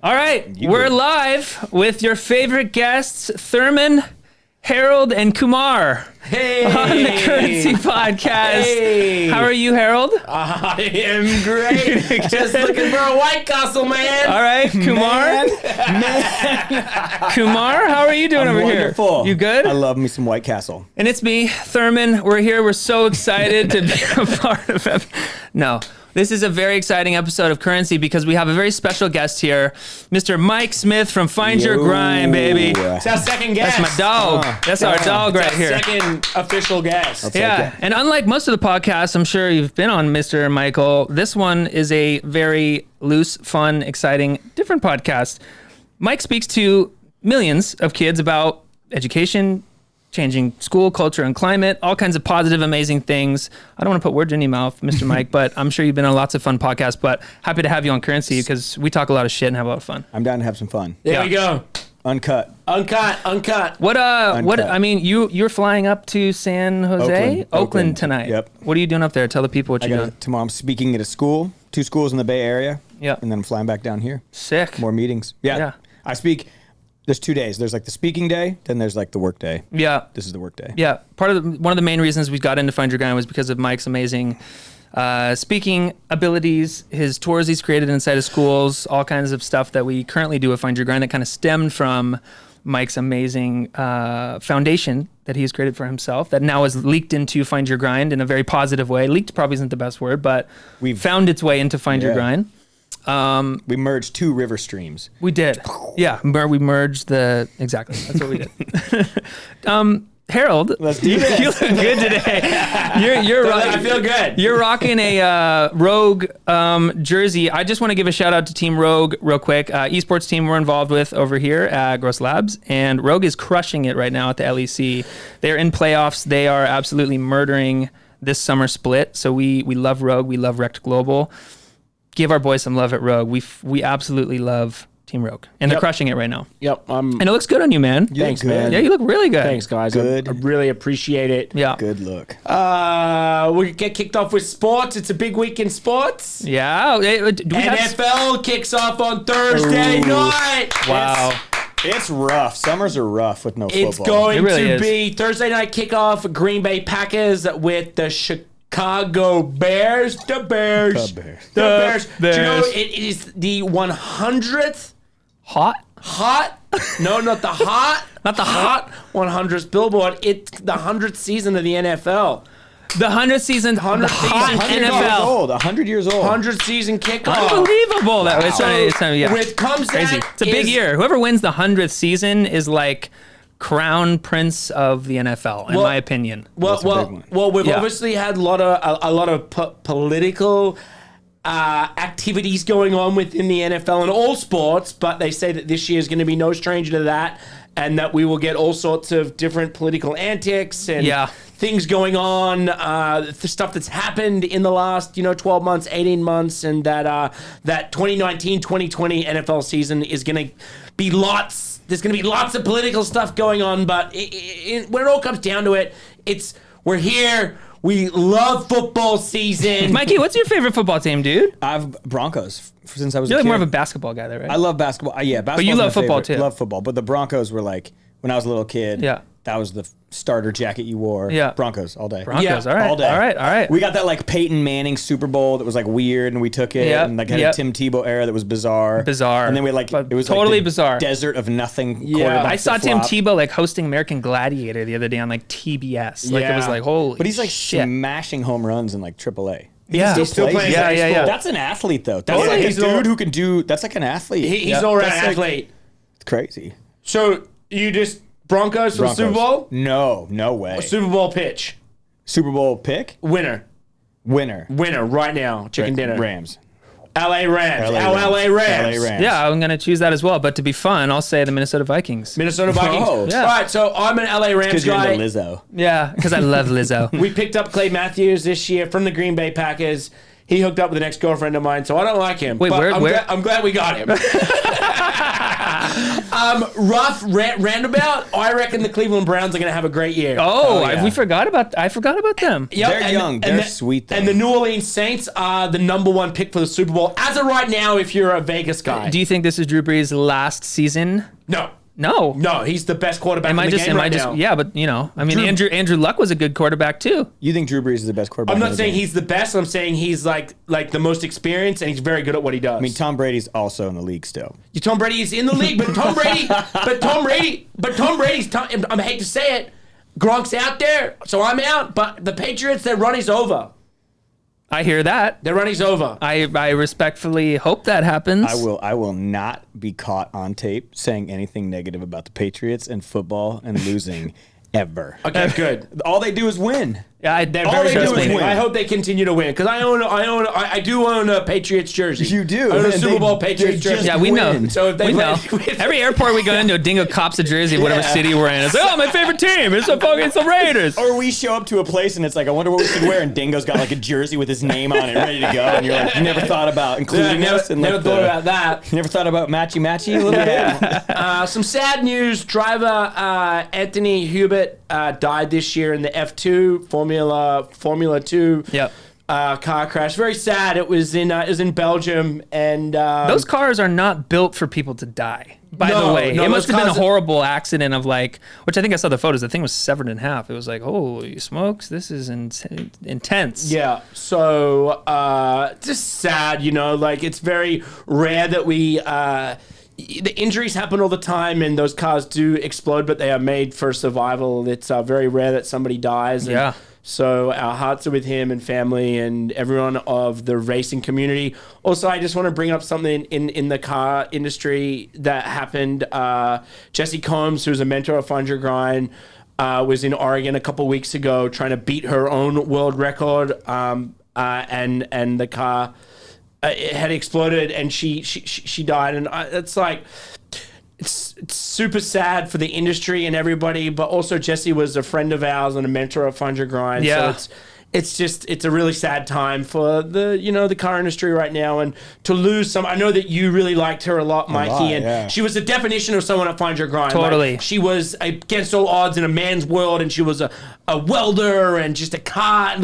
All right, we're live with your favorite guests, Thurman, Harold, and Kumar. Hey! On the Currentcy podcast. Hey! How are you, Harold? I am great. Just looking for a White Castle, man. All right, Kumar. Kumar, how are you doing over wonderful. here? You good? I love me some White Castle. And it's me, Thurman. We're here. We're so excited to be a part of it. No. This is a very exciting episode of Currentcy because we have a very special guest here, Mr. Mike Smith from Find Your Grind, baby. It's our second guest. That's my dog. That's our dog right here. Second official guest. Yeah, and unlike most of the podcasts, I'm sure you've been on, Mr. Michael, this one is a very loose, fun, exciting, different podcast. Mike speaks to millions of kids about education, changing school, culture, and climate, all kinds of positive, amazing things. I don't want to put words in your mouth, Mr. Mike, but I'm sure you've been on lots of fun podcasts, but happy to have you on Currentcy because we talk a lot of shit and have a lot of fun. I'm down to have some fun. There we go. Uncut. What I mean, you're flying up to San Jose? Oakland tonight. Yep. What are you doing up there? Tell the people what you're doing. Tomorrow I'm speaking at a school, 2 schools in the Bay Area. Yep. And then I'm flying back down here. Sick. More meetings. Yeah. I speak, there's 2 days. There's like the speaking day, then there's like the work day. Yeah. This is the work day. Yeah. One of the main reasons we got into Find Your Grind was because of Mike's amazing speaking abilities, his tours he's created inside of schools, all kinds of stuff that we currently do at Find Your Grind that kind of stemmed from Mike's amazing foundation that he's created for himself that now is leaked into Find Your Grind in a very positive way. Leaked probably isn't the best word, but we've found its way into Find Your Grind. We merged 2 river streams. We did. Yeah. We merged exactly. That's what we did. Harold, let's do this. You look good today. I feel good. You're rocking a Rogue jersey. I just want to give a shout out to Team Rogue real quick. Esports team we're involved with over here at GrossLabs, and Rogue is crushing it right now at the LEC. They're in playoffs. They are absolutely murdering this summer split. So we love Rogue. We love Rekt Global. Give our boys some love at Rogue. We absolutely love Team Rogue, and they're crushing it right now. Yep. And it looks good on you, man. Thanks, man. Yeah, you look really good. Thanks, guys. Good. I really appreciate it. Yeah. Good look. We get kicked off with sports. It's a big week in sports. Yeah. NFL kicks off on Thursday night. Wow. It's rough. Summers are rough with no football. It's going really to is. be Thursday night kickoff. Green Bay Packers with the Chicago Bears. The Bears. Do you know it is the 100th hot? No, not the hot. Not the hot 100th billboard. It's the 100th season of the NFL. The 100th season, 100th season NFL. 100 years old. 100th season kickoff. Unbelievable. That it's With comes crazy. that It's a big year. Whoever wins the 100th season is like crown prince of the NFL, in my opinion. Well, we've obviously had a lot of political activities going on within the NFL and all sports, but they say that this year is going to be no stranger to that, and that we will get all sorts of different political antics and things going on, the stuff that's happened in the last 12 months, 18 months, and that 2019-2020 NFL season is going to be there's going to be lots of political stuff going on, but when it all comes down to it, we're here. We love football season. Mikey, what's your favorite football team, dude? I've Broncos since I was You're a like kid. more of a basketball guy, though, right? I love basketball. Basketball. But you love football, too. Love football. But the Broncos were like, when I was a little kid, Yeah. that was the starter jacket you wore. Yeah. Broncos all day. Broncos, all right. All day. All right. We got that like Peyton Manning Super Bowl that was like weird, and we took it. Yep. And like had a Tim Tebow era that was bizarre. And then we it was totally like the bizarre. desert of nothing. Yeah, I saw Tim flop. Tebow like hosting American Gladiator the other day on like TBS. Like it was like holy. But he's like shit. smashing home runs in like AAA. Yeah, He's still playing. Yeah. That's an athlete though. That's Totally. like a He's dude who can do. That's like an athlete. He's an all-round athlete. It's crazy. So you just Broncos for the Super Bowl? No way. Super Bowl pitch. Super Bowl pick? Winner right now. Chicken dinner. Rams. LA Rams. LA Rams. Yeah, I'm gonna choose that as well. But to be fun, I'll say the Minnesota Vikings. Minnesota Vikings. Oh. Yeah. All right, so I'm an LA Rams Because you're guy. into Lizzo. Yeah, because I love Lizzo. We picked up Clay Matthews this year from the Green Bay Packers. He hooked up with an ex-girlfriend of mine, so I don't like him. Wait, but where? I'm glad we got him. Roundabout. I reckon the Cleveland Browns are going to have a great year. Oh, yeah. I forgot about them. Yep, They're young. They're sweet, though. And the New Orleans Saints are the number one pick for the Super Bowl as of right now. If you're a Vegas guy, Do you think this is Drew Brees' last season? no, he's the best quarterback in the game right now. Yeah, but I mean, Andrew Luck was a good quarterback too. You think Drew Brees is the best quarterback? I'm not in the saying game? he's the best. I'm saying he's like the most experienced, and he's very good at what he does. I mean, Tom Brady's also in the league still. Tom Brady is in the league, but Tom Brady's. I hate to say it, Gronk's out there, so I'm out. But the Patriots, their run is over. I hear that. Their run is over. I respectfully hope that happens. I will not be caught on tape saying anything negative about the Patriots and football and losing ever. Okay, good. All they do is win. Yeah, they're All very they do is frustrating. win. I hope they continue to win because I do own a Patriots jersey. You do. I own a And Super they- Bowl Patriots they just jersey. Yeah, we know. win. So if they We know. Every airport we go into, Dingo cops a jersey of whatever Yeah. city we're in. It's like, oh, my favorite team. It's the Raiders. Or we show up to a place and it's like, I wonder what we should wear, and Dingo's got like a jersey with his name on it, ready to go, and you're like, you never thought about including us? And never like thought about that. You never thought about matchy a little bit? Some sad news. Driver Anthony Hubert died this year in the F2 Formula 2 Yep. car crash. Very sad. It was in Belgium, and Those cars are not built for people to die. By No, the way, no, it must those have been a cars- horrible accident of which I think I saw the photos. The thing was severed in half. It was like, holy smokes, this is intense. Yeah, so just sad, like it's very rare that the injuries happen all the time and those cars do explode, but they are made for survival. It's very rare that somebody dies. And Yeah. so our hearts are with him and family and everyone of the racing community. Also, I just want to bring up something in the car industry that happened. Jessie Combs, who's a mentor of Find Your Grind, was in Oregon a couple weeks ago trying to beat her own world record, and the car it had exploded and she died. And it's like it's super sad for the industry and everybody, but also Jessie was a friend of ours and a mentor of Find Your Grind. Yeah. So it's a really sad time for the car industry right now, and to lose some. I know that you really liked her a lot, Mikey, and yeah. she was the definition of someone at Find Your Grind. Totally. Like, she was against all odds in a man's world, and she was a welder and just a car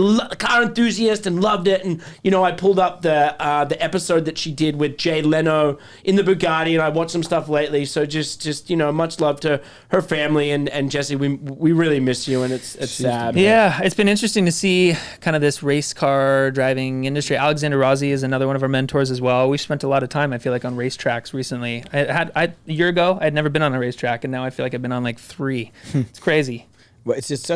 enthusiast and loved it. And I pulled up the episode that she did with Jay Leno in the Bugatti, and I watched some stuff lately. So just much love to her family and Jessie. We really miss you, and it's sad. Yeah, it's been interesting to see kind of this race car driving industry. Alexander Rossi is another one of our mentors as well. We've spent a lot of time, I feel like, on racetracks recently. A year ago, I'd never been on a racetrack, and now I feel like I've been on like 3. It's crazy. Well, it's just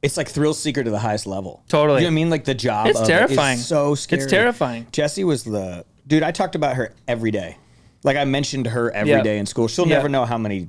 it's like thrill seeker to the highest level. Totally. You know what I mean? Like the job It's of terrifying. It is so scary. It's terrifying. Jessie was dude, I talked about her every day. Like I mentioned her every day Yeah. in school. She'll Yeah. never know how many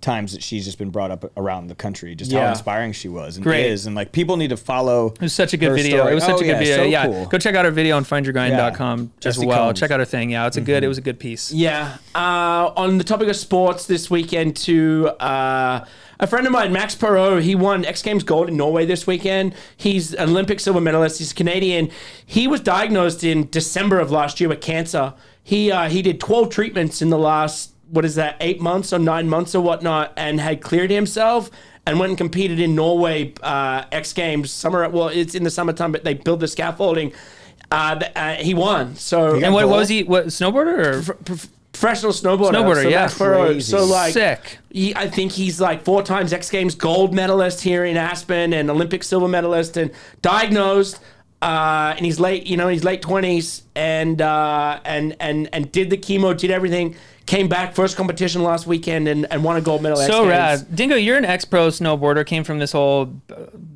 times that she's just been brought up around the country, just how Yeah. inspiring she was and Great. is. And like people need to follow. It was such a good her video. story. It was such a good video. So Yeah, cool. go check out our video on findyourgrind.com as Jessie well. Combs. Check out her thing. Yeah, it was a good piece. Yeah. On the topic of sports this weekend, too, a friend of mine, Max Perot, he won X Games gold in Norway this weekend. He's an Olympic silver medalist. He's Canadian. He was diagnosed in December of last year with cancer. He did 12 treatments in the last, 8 months or 9 months or whatnot, and had cleared himself and went and competed in Norway X Games summer. Well, it's in the summertime, but they build the scaffolding. He won. So And what was he? What, snowboarder or? professional snowboarder. Snowboarder, So yeah. Max Perot. Crazy. So like, Sick. I think he's like 4 times X Games gold medalist here in Aspen and Olympic silver medalist, and diagnosed. And he's late, he's late 20s, and did the chemo, did everything, came back first competition last weekend and won a gold medal. at X So Games. rad. Dingo, you're an ex-pro snowboarder, came from this whole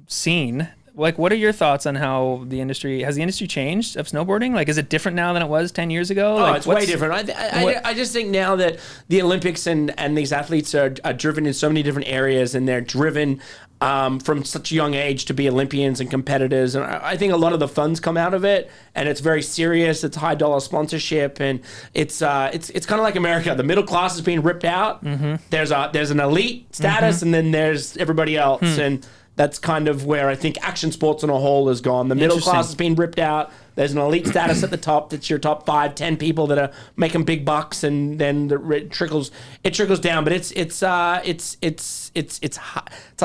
scene. Like, what are your thoughts on how has the industry changed of snowboarding? Like, is it different now than it was 10 years ago? Oh, Like, it's way different. I just think now that the Olympics and these athletes are driven in so many different areas, and they're driven from such a young age to be Olympians and competitors. And I think a lot of the funds come out of it, and it's very serious. It's high dollar sponsorship, and it's kind of like America. The middle class is being ripped out. Mm-hmm. There's an elite status, and then there's everybody else. And that's kind of where I think action sports on a whole has gone. The middle class is being ripped out. There's an elite status at the top. That's your top 5, 10 people that are making big bucks, and then it trickles down. But it's a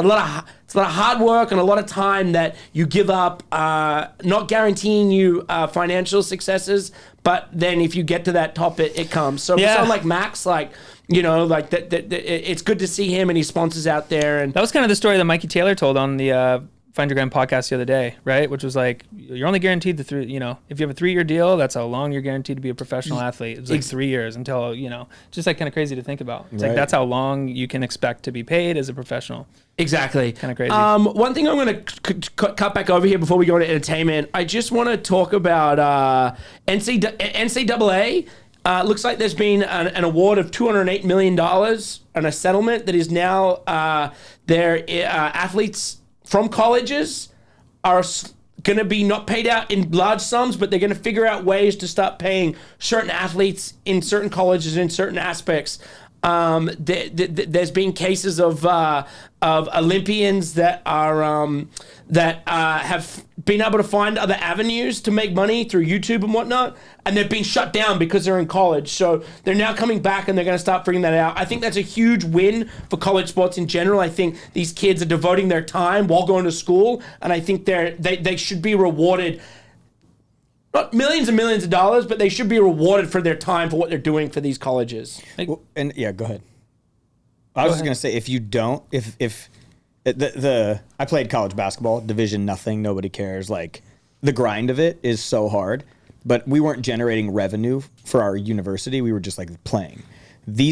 lot of hard work and a lot of time that you give up. Not guaranteeing you financial successes, but then if you get to that top, it comes. So for someone like Max, like, you know, like that, it's good to see him and his sponsors out there. And that was kind of the story that Mikey Taylor told on the Find Your Grind podcast the other day, right? Which was like, you're only guaranteed if you have a 3-year deal, that's how long you're guaranteed to be a professional athlete. It's like 3 years until, just like kind of crazy to think about. It's like, that's how long you can expect to be paid as a professional. Exactly. Kind of crazy. One thing I'm going to cut back over here before we go into entertainment, I just want to talk about NCAA. Looks like there's been an award of $208 million and a settlement that is now their athletes from colleges are going to be not paid out in large sums, but they're going to figure out ways to start paying certain athletes in certain colleges in certain aspects. There's been cases of Olympians that have been able to find other avenues to make money through YouTube and whatnot, and they've been shut down because they're in college. So they're now coming back and they're going to start figuring that out. I think that's a huge win for college sports in general. I think these kids are devoting their time while going to school, and I think they should be rewarded. Not millions and millions of dollars, but they should be rewarded for their time for what they're doing for these colleges. Go ahead. I was just gonna say, if you don't, if I played college basketball, division nothing, nobody cares. Like, the grind of it is so hard, but we weren't generating revenue for our university. We were just like playing.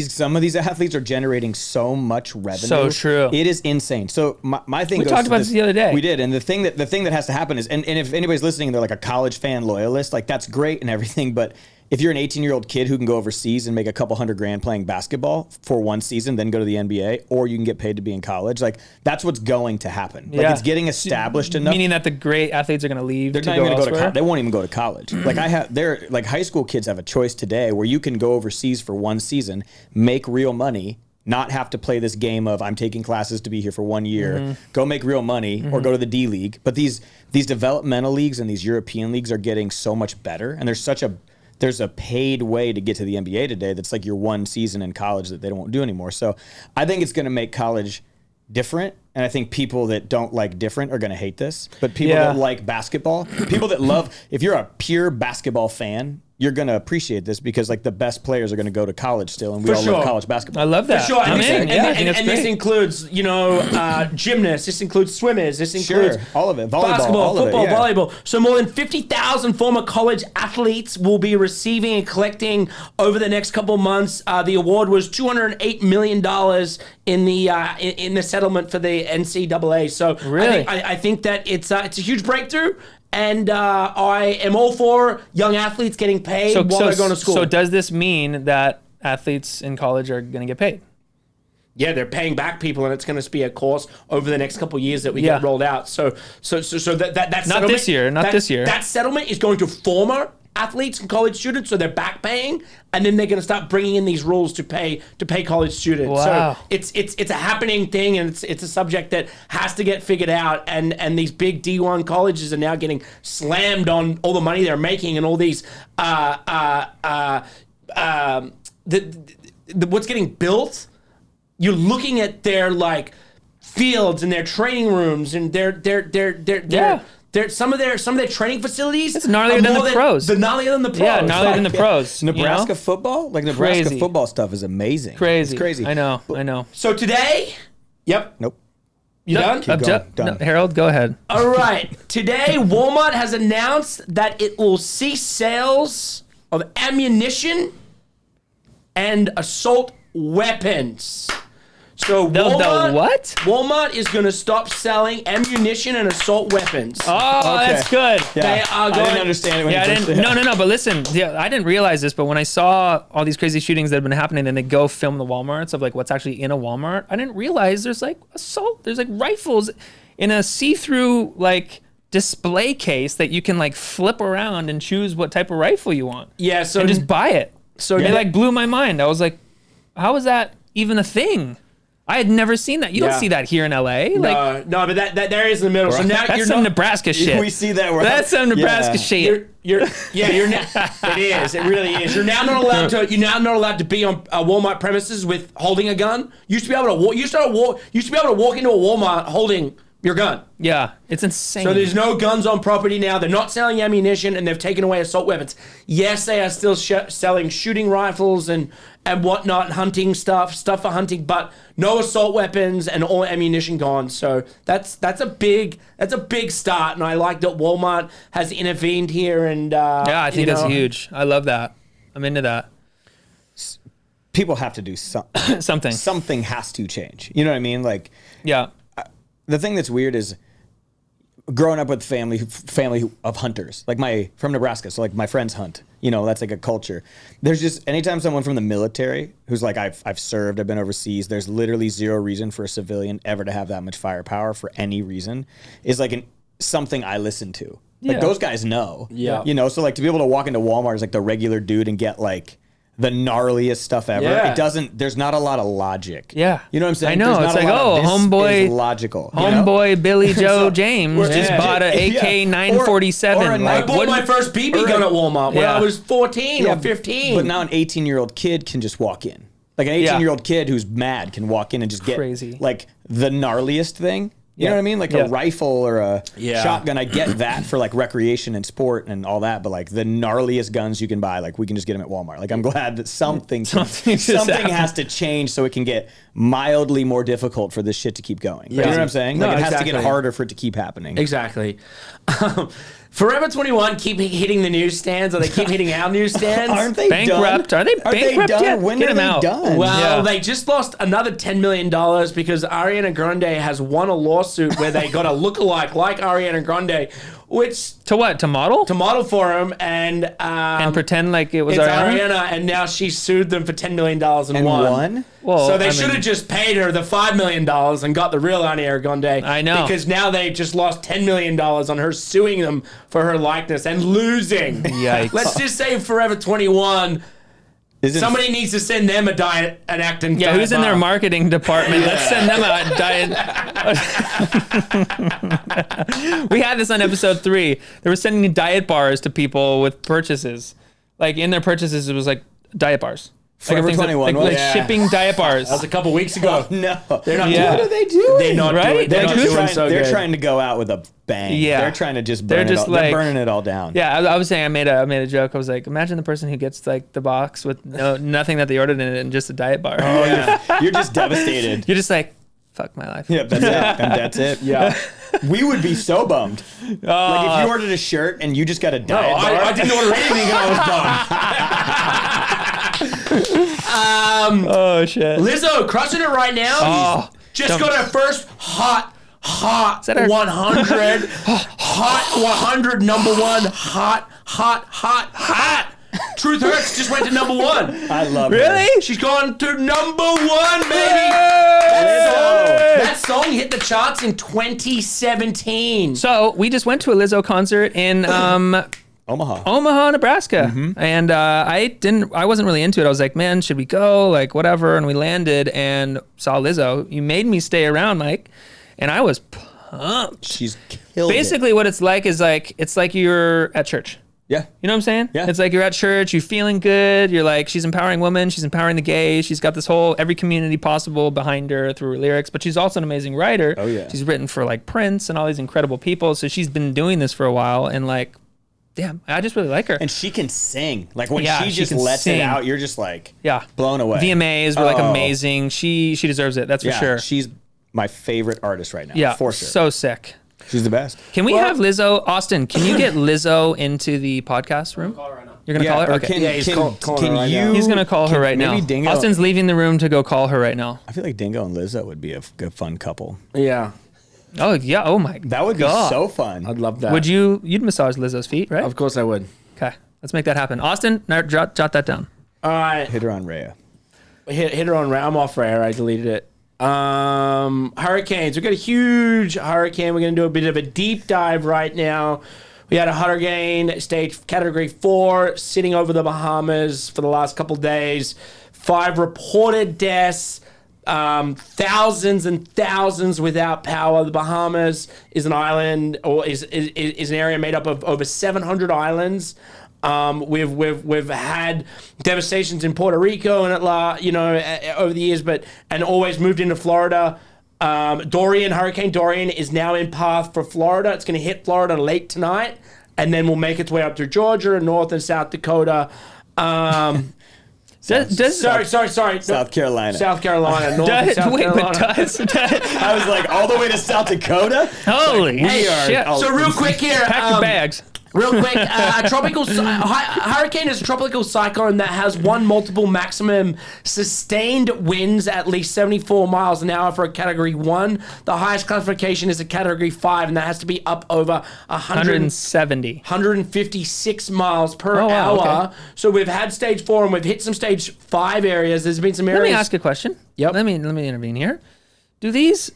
Some of these athletes are generating so much revenue. So true. It is insane. So my thing. We talked about this the other day. We did, and the thing that has to happen is, and if anybody's listening, they're like a college fan loyalist, like that's great and everything, but if you're an 18-year-old kid who can go overseas and make a couple $100,000 playing basketball for one season, then go to the NBA, or you can get paid to be in college, like that's what's going to happen. Like it's getting established enough. Meaning that the great athletes are going to leave. They're not even going to go to college. They won't even go to college. Like high school kids have a choice today where you can go overseas for one season, make real money, not have to play this game of I'm taking classes to be here for 1 year, go make real money, or go to the D League. But these developmental leagues and these European leagues are getting so much better, and there's a paid way to get to the NBA today that's like your one season in college that they don't do anymore. So I think it's going to make college different, and I think people that don't like different are going to hate this. But people that like basketball, people that love, if you're a pure basketball fan, you're going to appreciate this because like the best players are going to go to college still, and we all love college basketball. I love that. For sure. And this includes, gymnasts, this includes swimmers, this includes all of it. Volleyball, basketball, football, volleyball. So more than 50,000 former college athletes will be receiving and collecting over the next couple of months. The award was $208 million in the settlement for the NCAA. So really? I think that it's a huge breakthrough. And I am all for young athletes getting paid while they're going to school. So does this mean that athletes in college are going to get paid? Yeah, they're paying back people, and it's going to be a course over the next couple of years that we get rolled out. So that not this year, this year. That settlement is going to former athletes and college students, so they're back paying, and then they're going to start bringing in these rules to pay college students. Wow. So it's a happening thing, and it's a subject that has to get figured out. And these big D1 colleges are now getting slammed on all the money they're making and all these what's getting built. You're looking at their like fields and their training rooms and some of their training facilities. It's gnarlier than the pros. The gnarlier than the pros. Yeah, gnarlier than the pros. Nebraska football? Like Nebraska Crazy. football stuff is amazing. Crazy. It's crazy. I know. So today, Nope. You done? Keep going. Done. No, Harold, go ahead. All right. Today, Walmart has announced that it will cease sales of ammunition and assault weapons. So Walmart is going to stop selling ammunition and assault weapons. Oh, okay. That's good. Yeah. They are going. I didn't understand it when you first said. No. But listen, I didn't realize this, but when I saw all these crazy shootings that have been happening, and they go film the Walmarts of like what's actually in a Walmart, I didn't realize there's like there's like rifles in a see-through like display case that you can like flip around and choose what type of rifle you want. Yeah. So and just buy it. So it like blew my mind. I was like, how is that even a thing? I had never seen that. You don't see that here in LA. No, but that there is in the middle. So now That's you're some not. Nebraska shit. We see that. That's some Nebraska shit. You're it is. It really is. You're now not allowed to be on Walmart premises with holding a gun. You used to be able to walk. You used to be able to walk into a Walmart holding your gun. Yeah, it's insane. So there's no guns on property now. They're not selling ammunition, and they've taken away assault weapons. Yes, they are still selling shooting rifles and whatnot, hunting stuff for hunting, but no assault weapons and all ammunition gone. So that's a big start, and I like that Walmart has intervened here. And yeah, I think that's huge. I love that. I'm into that. People have to do something. Something has to change. You know what I mean? Like, yeah. The thing that's weird is growing up with family of hunters, like from Nebraska. So like my friends hunt, you know, that's like a culture. There's just, anytime someone from the military who's like, I've served, I've been overseas, there's literally zero reason for a civilian ever to have that much firepower for any reason, is like something I listen to. Like those guys know, you know, so like to be able to walk into Walmart as like the regular dude and get like the gnarliest stuff ever. Yeah. there's not a lot of logic. Yeah. You know what I'm saying? I know. There's It's not like, a lot of this homeboy, is logical. Homeboy Billy Joe James just bought an AK 947. I bought my first BB gun at Walmart when I was 14 or 15. But now an 18-year-old kid can just walk in. Like an 18-year-old kid who's mad can walk in and just get crazy, like the gnarliest thing. You know what I mean? Like a rifle or a shotgun. I get that for like recreation and sport and all that, but like the gnarliest guns you can buy, like we can just get them at Walmart. Like I'm glad that something has to change so it can get mildly more difficult for this shit to keep going. You know what I'm saying? Like it has to get harder for it to keep happening. Exactly. Forever 21 keep hitting the newsstands, or they keep hitting our newsstands. Aren't they bankrupt? done? Are they bankrupt yet? When Get are them they out. done? Well, they just lost another $10 million because Ariana Grande has won a lawsuit where they got a lookalike like Ariana Grande, which To what? To model? to model for him, and pretend like it was it's Ariana? Ariana, and now she sued them for $10 million and won. Well, So they I should have mean- just paid her the $5 million and got the real Ariana Grande. I know. Because now they just lost $10 million on her suing them for her likeness and losing. Yikes. Let's just say Forever 21, somebody needs to send them an acting. Yeah, who's in their marketing department? Let's send them a diet. We had this on episode 3. They were sending diet bars to people with purchases. Like in their purchases, it was like diet bars. Forever 21, like shipping diet bars. That was a couple weeks ago. No. They're not Yeah. What are they doing? They're not Right? doing. They're They're not just doing so They're good. trying to go out with a bang. Yeah. They're trying to just They're burn just it all. like- They're burning it all down. Yeah, I was saying I made a joke. I was like, imagine the person who gets like the box with nothing that they ordered in it and just a diet bar. Oh, yeah. You're just devastated. You're just like, fuck my life. Yeah, that's it. And that's it. Yeah. We would be so bummed. Like if you ordered a shirt and you just got a diet bar. I didn't order anything and I was bummed. Oh shit. Lizzo crushing it right now. Oh, Just got her first hot that her- 100. Hot 100 number one. Hot. Truth Hurts just went to number 1. I love it. Really? She's gone to number 1, baby. That song hit the charts in 2017. So we just went to a Lizzo concert in Omaha, Nebraska, and I wasn't really into it. I was like, man, should we go? Like whatever. And we landed and saw Lizzo. You made me stay around, Mike, and I was pumped. She's killed Basically, what it's like is like it's like you're at church. Yeah. You know what I'm saying? Yeah. It's like you're at church, you're feeling good. You're like, she's empowering women, she's empowering the gays. She's got this whole, every community possible behind her through her lyrics, but she's also an amazing writer. Oh, yeah. She's written for like Prince and all these incredible people. So she's been doing this for a while and like, damn, I just really like her. And she can sing. Like when Yeah, she she just can lets sing. it out, you're just like blown away. VMAs were like Oh. amazing. She deserves it. That's for Yeah, sure. she's my favorite artist right now. Yeah, for sure. so sick. She's the best. Can we have Lizzo? Austin, can you get Lizzo into the podcast room? You're going to call her? or Okay. he's calling her can right you? now. He's going to call her right now. maybe Dingo- Austin's leaving the room to go call her right now. I feel like Dingo and Lizzo would be a good fun couple. Yeah. Oh, yeah. Oh, my That would God. be so fun. I'd love that. You'd massage Lizzo's feet, right? Of course I would. Okay. Let's make that happen. Austin, jot that down. All right. Hit her on Rhea. Hit her on. I'm off Rare. I deleted it. Hurricanes. We got a huge hurricane. We're going to do a bit of a deep dive right now. We had a hurricane stage category 4 sitting over the Bahamas for the last couple days. 5 reported deaths. thousands and thousands without power. The Bahamas is an island, or is an area made up of over 700 islands. We've had devastations in Puerto Rico and over the years, and always moved into Florida. Hurricane Durian is now in path for Florida. It's going to hit Florida late tonight, and then will make its way up through Georgia and North and South Dakota. Sorry. South Carolina. North and South Carolina. I was like, all the way to South Dakota? Holy shit. So real quick here. Pack your bags. Real quick, hurricane is a tropical cyclone that has multiple maximum sustained winds at least 74 miles an hour for a Category 1. The highest classification is a Category 5, and that has to be up over 156 miles per hour. Okay. So we've had Stage 4, and we've hit some Stage 5 areas. There's been some areas... Let me ask a question. Yep. Let me intervene here. Do these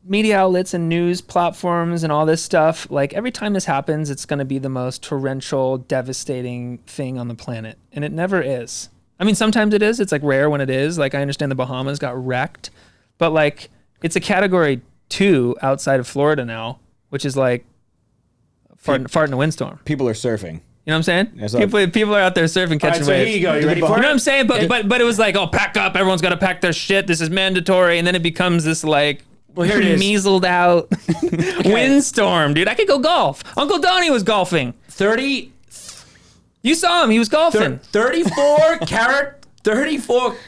media outlets and news platforms and all this stuff, like every time this happens, it's going to be the most torrential, devastating thing on the planet? And it never is. I mean, sometimes it is. It's like rare when it is. Like I understand the Bahamas got wrecked, but like it's a Category 2 outside of Florida now, which is like fart in a windstorm. People are surfing. You know what I'm saying? People are out there surfing, catching waves. Here you go. You ready for it? You know what I'm saying? But it was like, oh, pack up. Everyone's got to pack their shit. This is mandatory. And then it becomes this like... Well, here it is. Measled out windstorm, dude. I could go golf. Uncle Donnie was golfing. You saw him. He was golfing. 34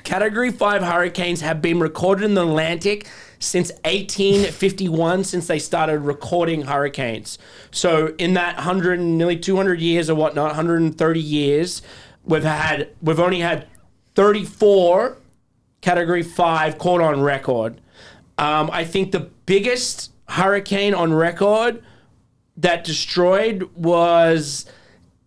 Category 5 hurricanes have been recorded in the Atlantic since 1851, since they started recording hurricanes. So in that nearly 200 years or whatnot, 130 years, we've only had 34 Category 5 caught on record. I think the biggest hurricane on record that destroyed was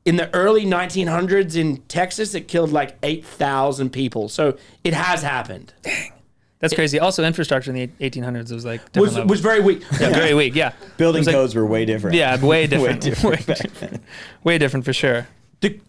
in the early 1900s in Texas. It killed like 8,000 people. So it has happened. Dang. That's crazy. Also, infrastructure in the 1800s was like was very weak. Yeah, very weak. Yeah, building codes were way different. Yeah, way different. Way different for sure. The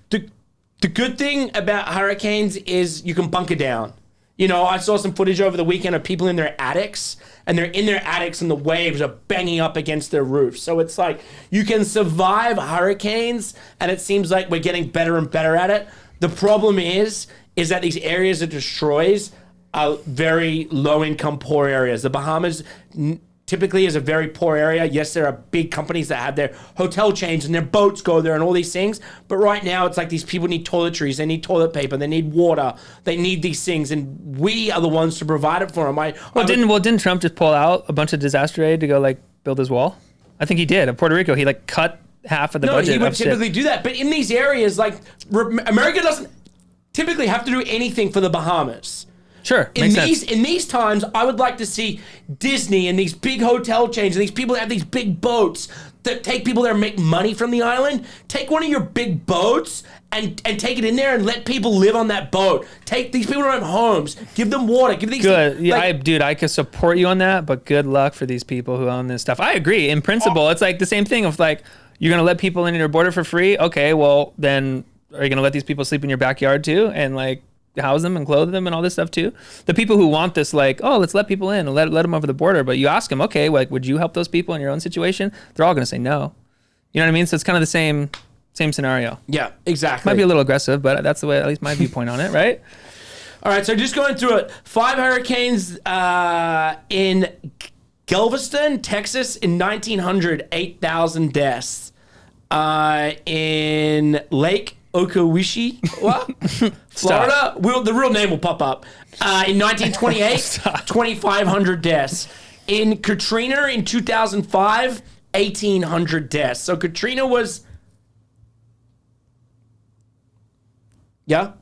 good thing about hurricanes is you can bunker down. You know, I saw some footage over the weekend of people in their attics, and they're in their attics and the waves are banging up against their roofs. So it's like you can survive hurricanes, and it seems like we're getting better and better at it. The problem is that these areas it destroys are very low-income, poor areas. The Bahamas typically is a very poor area. Yes, there are big companies that have their hotel chains and their boats go there and all these things. But right now, it's like these people need toiletries, they need toilet paper, they need water, they need these things, and we are the ones to provide it for them. Didn't Trump just pull out a bunch of disaster aid to go like build his wall? I think he did. At Puerto Rico, he like cut half of the budget. No, he would typically do that. But in these areas, like America doesn't typically have to do anything for the Bahamas. Sure. In these times, I would like to see Disney and these big hotel chains and these people that have these big boats that take people there and make money from the island. Take one of your big boats and take it in there and let people live on that boat. Take these people who don't have homes, give them water, give these good. Yeah, I could support you on that, but good luck for these people who own this stuff. I agree. In principle, it's like the same thing of like you're gonna let people in your border for free. Okay, well then are you gonna let these people sleep in your backyard too and like house them and clothe them and all this stuff too? The people who want this, like, oh, let's let people in and let them over the border, but you ask them, okay, like, would you help those people in your own situation? They're all going to say no. You know what I mean? So it's kind of the same scenario. Yeah, exactly. Might be a little aggressive, but that's the way, at least my viewpoint on it, right? All right, so just going through it. 5 hurricanes in Galveston, Texas in 1900, 8,000 deaths. In Lake Okowishi, Florida, the real name will pop up. In 1928, 2,500 deaths. In Katrina in 2005, 1,800 deaths. So Katrina was... Yeah?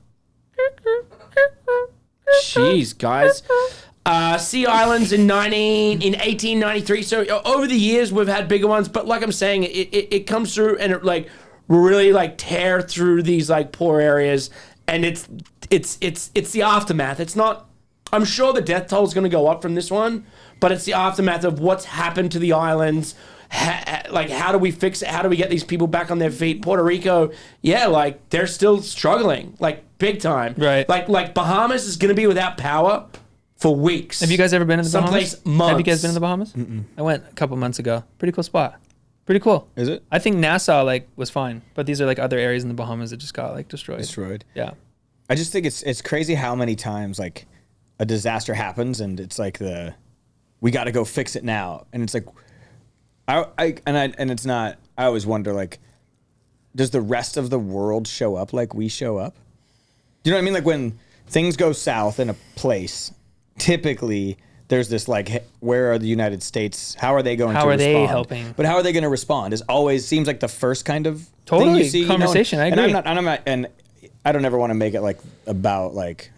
Jeez, guys. Sea Islands in 1893. So over the years, we've had bigger ones. But like I'm saying, it comes through and it like... really like tear through these like poor areas, and it's the aftermath. It's not. I'm sure the death toll is going to go up from this one, but it's the aftermath of what's happened to the islands. Like, how do we fix it? How do we get these people back on their feet? Puerto Rico, yeah, like they're still struggling, like big time. Right. Like Bahamas is going to be without power for weeks. Have you guys ever been in the Bahamas? Someplace months. Have you guys been in the Bahamas? I went a couple months ago. Pretty cool spot. Pretty cool. Is it? I think Nassau was fine, but these are other areas in the Bahamas that just got destroyed. Yeah. I just think it's crazy how many times a disaster happens and it's we got to go fix it now, and it's it's not. I always wonder does the rest of the world show up like we show up? Do you know what I mean? When things go south in a place, typically there's this where are the United States? How are they going to respond? How are they helping? But how are they going to respond? Is always seems like the first kind of thing you see. Conversation. I agree. And I don't ever want to make it about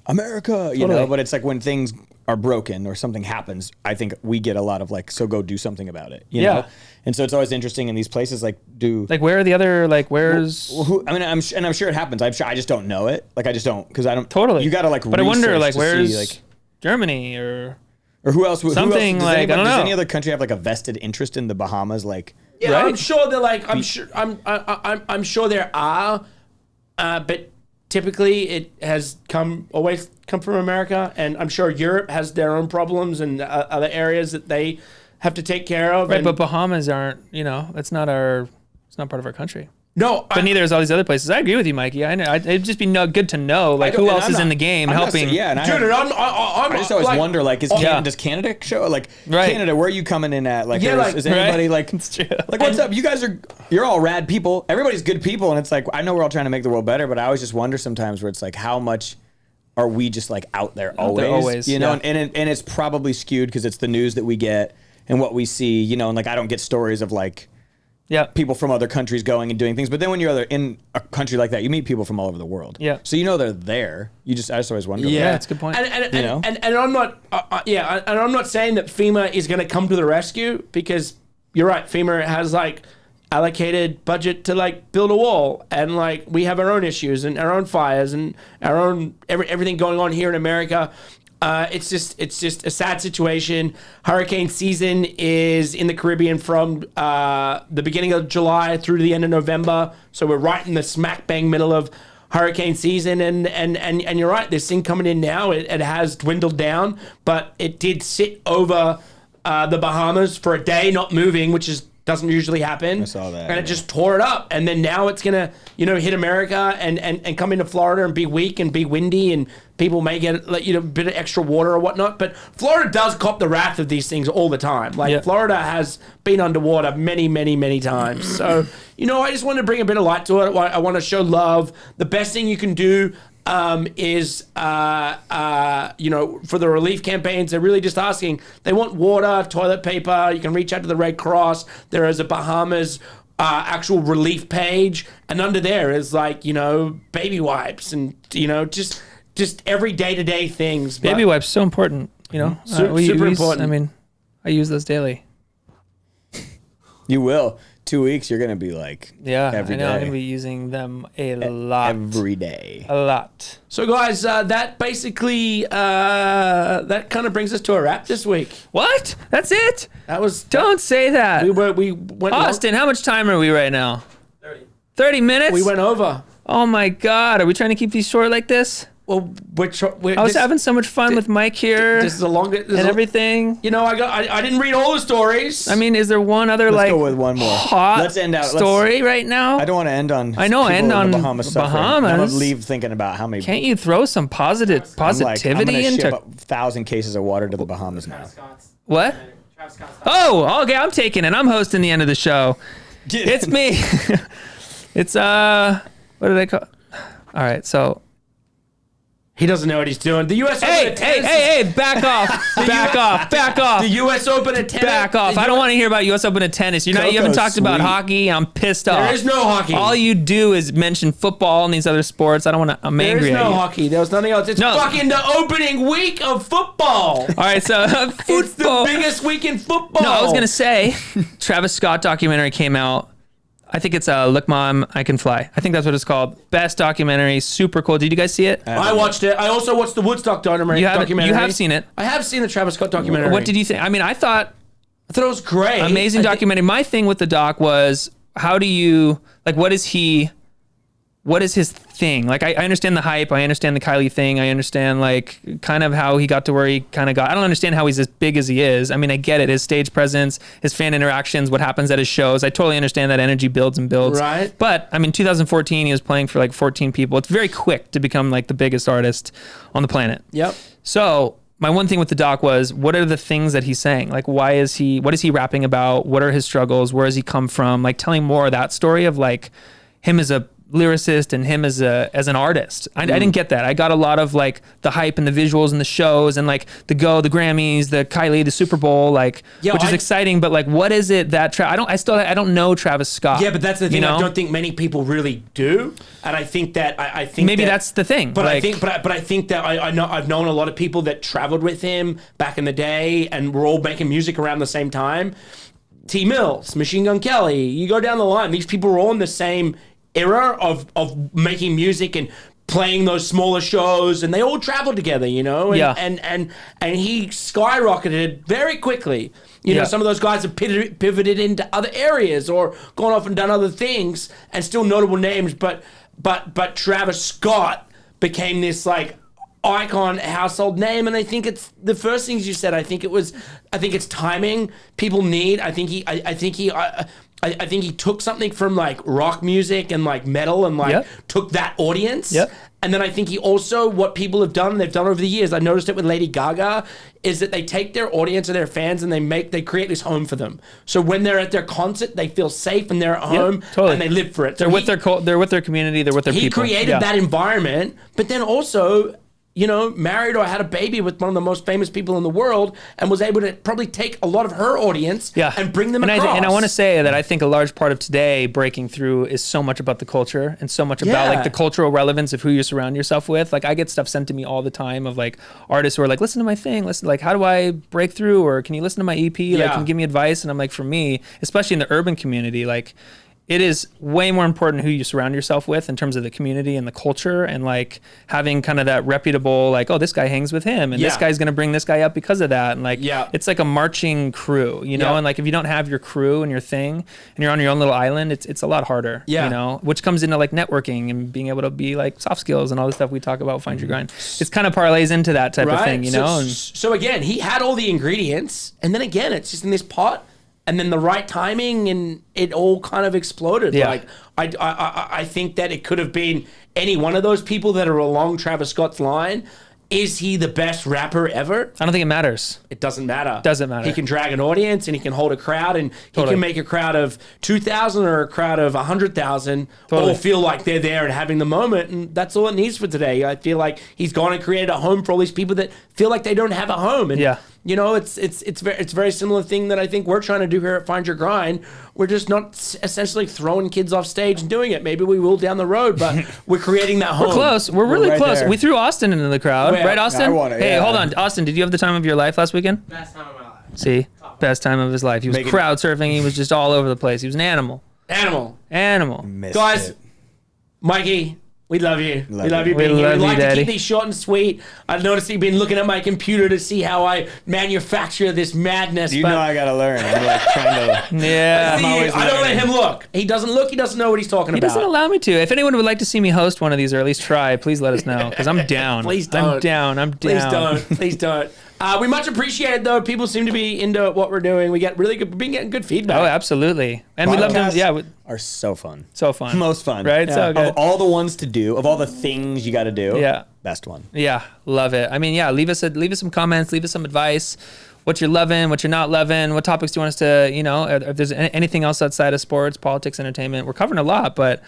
America, you know, but it's when things are broken or something happens, I think we get a lot of so go do something about it, you know? And so it's always interesting in these places, where are the other, where's... I'm sure it happens. I just don't know it. I just don't, because I don't... Totally. You got to But I wonder, where's Germany or who else? Something who else, I don't know. Does any other country have a vested interest in the Bahamas? Yeah, right? I'm sure they're I'm sure there are, but typically it has always come from America, and I'm sure Europe has their own problems and other areas that they have to take care of. Right, but Bahamas aren't, it's not part of our country. No, but neither is all these other places. I agree with you, Mikey. I know it'd just be good to know who else is in the game helping. I just always wonder does Canada show Canada? Where are you coming in at? Is anybody It's true. What's up? You're all rad people. Everybody's good people, and it's I know we're all trying to make the world better, but I always just wonder sometimes where it's how much are we just out there always? You know, and it's probably skewed because it's the news that we get and what we see. You know, and I don't get stories of people from other countries going and doing things. But then when you're in a country like that, you meet people from all over the world. Yeah. So they're there. I just always wonder. Yeah, that's a good point. And I'm not, and I'm not saying that FEMA is going to come to the rescue, because you're right. FEMA has allocated budget to build a wall, and we have our own issues and our own fires and our own everything going on here in America. It's just a sad situation. Hurricane season is in the Caribbean from the beginning of July through to the end of November. So we're right in the smack bang middle of hurricane season, and you're right. This thing coming in now, it has dwindled down, but it did sit over the Bahamas for a day, not moving, which doesn't usually happen. I saw that. And it just tore it up. And then now it's going to, hit America and come into Florida and be weak and be windy, and people may get, a bit of extra water or whatnot. But Florida does cop the wrath of these things all the time. Florida has been underwater many, many, many times. So, I just want to bring a bit of light to it. I want to show love. The best thing you can do is for the relief campaigns, they're really just asking. They want water, toilet paper. You can reach out to the Red Cross. There is a Bahamas actual relief page, and under there is baby wipes and just every day-to-day things. Baby wipes so important. Super important. I use those daily. You will. 2 weeks, you're gonna be every day. I'm gonna be using them a lot. Every day. A lot. So guys, that basically that kind of brings us to a wrap this week. What? That's it? Don't say that. We went Austin, how much time are we right now? 30 minutes? We went over. Oh my God, are we trying to keep these short like this? Well, I was having so much fun with Mike here. This is a longer and everything. I didn't read all the stories. Is there one other Let's go with one more. Let's end out story right now? I don't want to end on. End on Bahamas. I don't leave thinking about how many. Can't you throw some positivity I'm into? ship 1,000 cases of water to the Bahamas now. What? Oh, okay. I'm taking it. I'm hosting the end of the show. It's me. It's what did I call? All right, so. He doesn't know what he's doing. The U.S. Open at tennis. Hey, back off. Back off. The U.S. Open at tennis. Back off. I don't want to hear about U.S. Open at tennis. You haven't talked about hockey. I'm pissed off. There is no hockey. All you do is mention football and these other sports. I'm angry at you. There is no hockey. There was nothing else. It's fucking the opening week of football. All right, so football. It's the biggest week in football. No, I was going to say, Travis Scott documentary came out. I think it's Look Mom, I Can Fly. I think that's what it's called. Best documentary, super cool. Did you guys see it? I watched it. I also watched the Woodstock documentary. You have seen it. I have seen the Travis Scott documentary. What did you think? I thought it was great. Amazing documentary. My thing with the doc was, how do you, what is he what is his thing? Like, I understand the hype. I understand the Kylie thing. I understand, like, kind of how he got to where he kind of got. I don't understand how he's as big as he is. I mean, I get it. His stage presence, his fan interactions, what happens at his shows. I totally understand that energy builds and builds. Right. But, I mean, 2014, he was playing for, like, 14 people. It's very quick to become, like, the biggest artist on the planet. Yep. So my one thing with the doc was, what are the things that he's saying? Like, what is he rapping about? What are his struggles? Where does he come from? Like, telling more of that story of, like, him as a lyricist and him as an artist. I didn't get that. I got a lot of, like, the hype and the visuals and the shows and, like, the Grammys, the Kylie, the Super Bowl, like, which is exciting. But, like, what is it that I don't know Travis Scott. Yeah, but that's the thing. I don't think many people really do, and I think that I think maybe that's the thing. But like, I think that I've known a lot of people that traveled with him back in the day, and we're all making music around the same time. T Mills, Machine Gun Kelly. You go down the line. These people were all in the same era of making music and playing those smaller shows, and they all traveled together, and he skyrocketed very quickly. Some of those guys have pivoted into other areas or gone off and done other things, and still notable names, but Travis Scott became this, like, icon, household name, and I think it's the first things you said. I think it's timing. People need. I think he took something from, like, rock music and, like, metal and, like, took that audience. Yep. And then I think he also, what people have done, they've done over the years, I noticed it with Lady Gaga, is that they take their audience and their fans and they create this home for them. So when they're at their concert, they feel safe and they're at home and they live for it. They're with their community, they're with their people. He created that environment, but then also, married or had a baby with one of the most famous people in the world, and was able to probably take a lot of her audience and bring them across. And I want to say that I think a large part of today breaking through is so much about the culture and so much about, like, the cultural relevance of who you surround yourself with. Like, I get stuff sent to me all the time of, like, artists who are like, listen to my thing, like, how do I break through, or can you listen to my EP? Like, can you give me advice? And I'm like, for me, especially in the urban community, like, it is way more important who you surround yourself with in terms of the community and the culture, and, like, having kind of that reputable, like, oh, this guy hangs with him, and this guy's going to bring this guy up because of that. And, like, it's like a marching crew, and, like, if you don't have your crew and your thing and you're on your own little island, it's a lot harder, which comes into, like, networking and being able to be, like, soft skills and all the stuff we talk about, find your grind. It's kind of parlays into that type of thing, So again, he had all the ingredients, and then again, it's just in this pot. And then the right timing, and it all kind of exploded. Yeah. Like, I think that it could have been any one of those people that are along Travis Scott's line. Is he the best rapper ever? I don't think it matters. It doesn't matter. Doesn't matter. He can drag an audience, and he can hold a crowd, and he can make a crowd of 2,000 or a crowd of 100,000 all feel like they're there and having the moment, and that's all it needs for today. I feel like he's gone and created a home for all these people that feel like they don't have a home. And it's very similar thing that I think we're trying to do here at Find Your Grind. We're just not essentially throwing kids off stage and doing it. Maybe we will down the road, but we're creating that home. We're close. We're really right close. there. We threw Austin into the crowd, right, Austin? Hey, hold on, Austin. Did you have the time of your life last weekend? Best time of my life. See, best time of his life. He was crowd surfing. He was just all over the place. He was an animal. Animal. Guys, Mikey, we love you. We love you being here. We like to keep these short and sweet. I've noticed you've been looking at my computer to see how I manufacture this madness. You know I gotta learn. I'm, like, trying to. Yeah. I don't let him look. He doesn't look. He doesn't know what he's talking about. He doesn't allow me to. If anyone would like to see me host one of these, or at least try, please let us know, because I'm down. Please don't. I'm down. Please don't. We much appreciate it, though. People seem to be into what we're doing. We've been getting good feedback. Oh, absolutely. And we love them. Yeah. Are so fun. So fun. Most fun. Right? Yeah. So good. Of all the ones to do, of all the things you got to do, best one. Yeah. Love it. I mean, leave us some comments, leave us some advice. What you're loving, what you're not loving, what topics do you want us to, if there's anything else outside of sports, politics, entertainment. We're covering a lot, but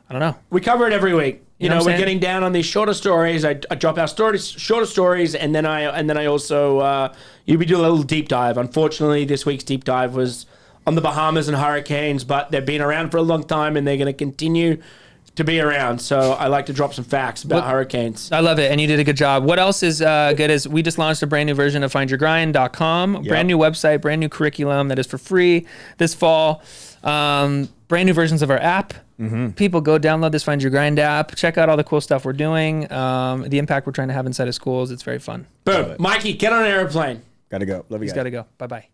I don't know. We cover it every week. You know we're getting down on these shorter stories. I drop our shorter stories, and then I also we do a little deep dive. Unfortunately, this week's deep dive was on the Bahamas and hurricanes, but they've been around for a long time, and they're going to continue to be around. So I like to drop some facts about hurricanes. I love it, and you did a good job. What else is good is we just launched a brand new version of findyourgrind.com, brand new website, brand new curriculum that is for free this fall. Brand new versions of our app. Mm-hmm. People go download this Find Your Grind app. Check out all the cool stuff we're doing. The impact we're trying to have inside of schools. It's very fun. Boom. Mikey, get on an airplane. Gotta go. Love you guys. He's gotta go. Bye-bye.